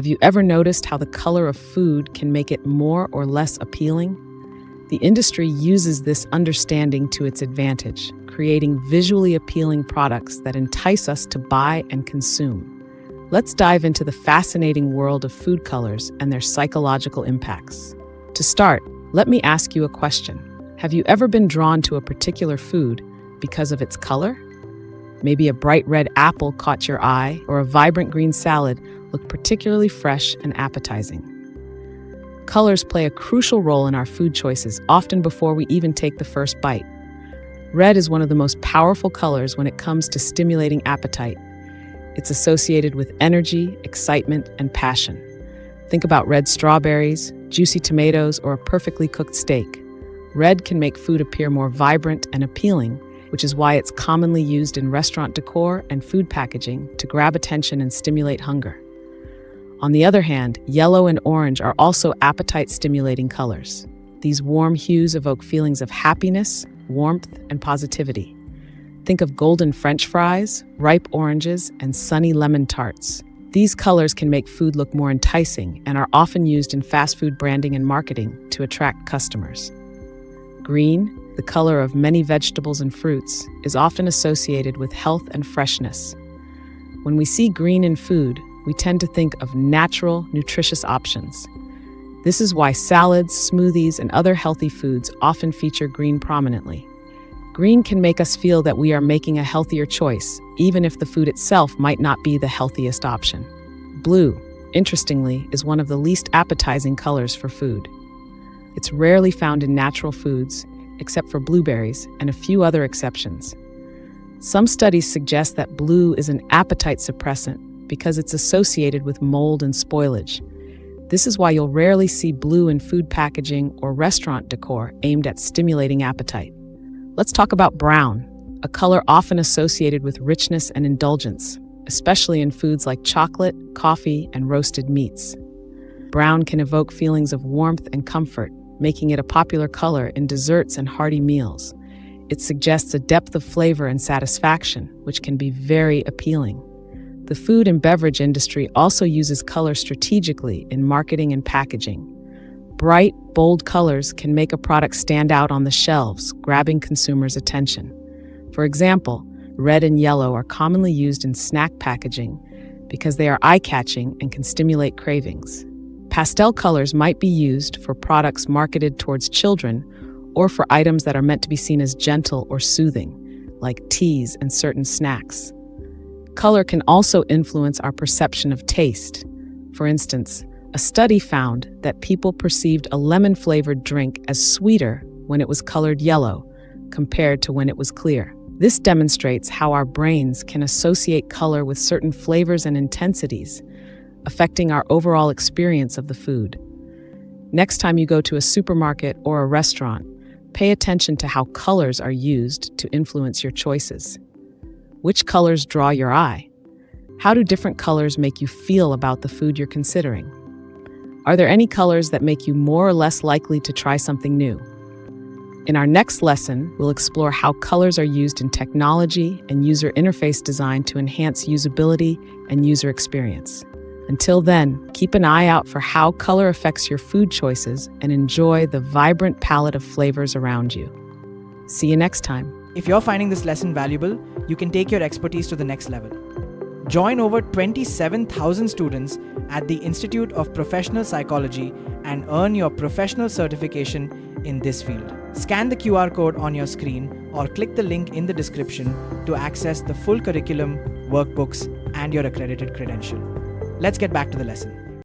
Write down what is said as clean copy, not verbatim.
Have you ever noticed how the color of food can make it more or less appealing? The industry uses this understanding to its advantage, creating visually appealing products that entice us to buy and consume. Let's dive into the fascinating world of food colors and their psychological impacts. To start, let me ask you a question. Have you ever been drawn to a particular food because of its color? Maybe a bright red apple caught your eye, or a vibrant green salad looked particularly fresh and appetizing. Colors play a crucial role in our food choices, often before we even take the first bite. Red is one of the most powerful colors when it comes to stimulating appetite. It's associated with energy, excitement, and passion. Think about red strawberries, juicy tomatoes, or a perfectly cooked steak. Red can make food appear more vibrant and appealing, which is why it's commonly used in restaurant decor and food packaging to grab attention and stimulate hunger. On the other hand, yellow and orange are also appetite-stimulating colors. These warm hues evoke feelings of happiness, warmth, and positivity. Think of golden French fries, ripe oranges, and sunny lemon tarts. These colors can make food look more enticing and are often used in fast food branding and marketing to attract customers. Green, the color of many vegetables and fruits, is often associated with health and freshness. When we see green in food, we tend to think of natural, nutritious options. This is why salads, smoothies, and other healthy foods often feature green prominently. Green can make us feel that we are making a healthier choice, even if the food itself might not be the healthiest option. Blue, interestingly, is one of the least appetizing colors for food. It's rarely found in natural foods, except for blueberries and a few other exceptions. Some studies suggest that blue is an appetite suppressant because it's associated with mold and spoilage. This is why you'll rarely see blue in food packaging or restaurant decor aimed at stimulating appetite. Let's talk about brown, a color often associated with richness and indulgence, especially in foods like chocolate, coffee, and roasted meats. Brown can evoke feelings of warmth and comfort, making it a popular color in desserts and hearty meals. It suggests a depth of flavor and satisfaction, which can be very appealing. The food and beverage industry also uses color strategically in marketing and packaging. Bright, bold colors can make a product stand out on the shelves, grabbing consumers' attention. For example, red and yellow are commonly used in snack packaging because they are eye-catching and can stimulate cravings. Pastel colors might be used for products marketed towards children or for items that are meant to be seen as gentle or soothing, like teas and certain snacks. Color can also influence our perception of taste. For instance, a study found that people perceived a lemon-flavored drink as sweeter when it was colored yellow compared to when it was clear. This demonstrates how our brains can associate color with certain flavors and intensities, affecting our overall experience of the food. Next time you go to a supermarket or a restaurant, pay attention to how colors are used to influence your choices. Which colors draw your eye? How do different colors make you feel about the food you're considering? Are there any colors that make you more or less likely to try something new? In our next lesson, we'll explore how colors are used in technology and user interface design to enhance usability and user experience. Until then, keep an eye out for how color affects your food choices and enjoy the vibrant palette of flavors around you. See you next time. If you're finding this lesson valuable, you can take your expertise to the next level. Join over 27,000 students at the Institute of Professional Psychology and earn your professional certification in this field. Scan the QR code on your screen or click the link in the description to access the full curriculum, workbooks, and your accredited credential. Let's get back to the lesson.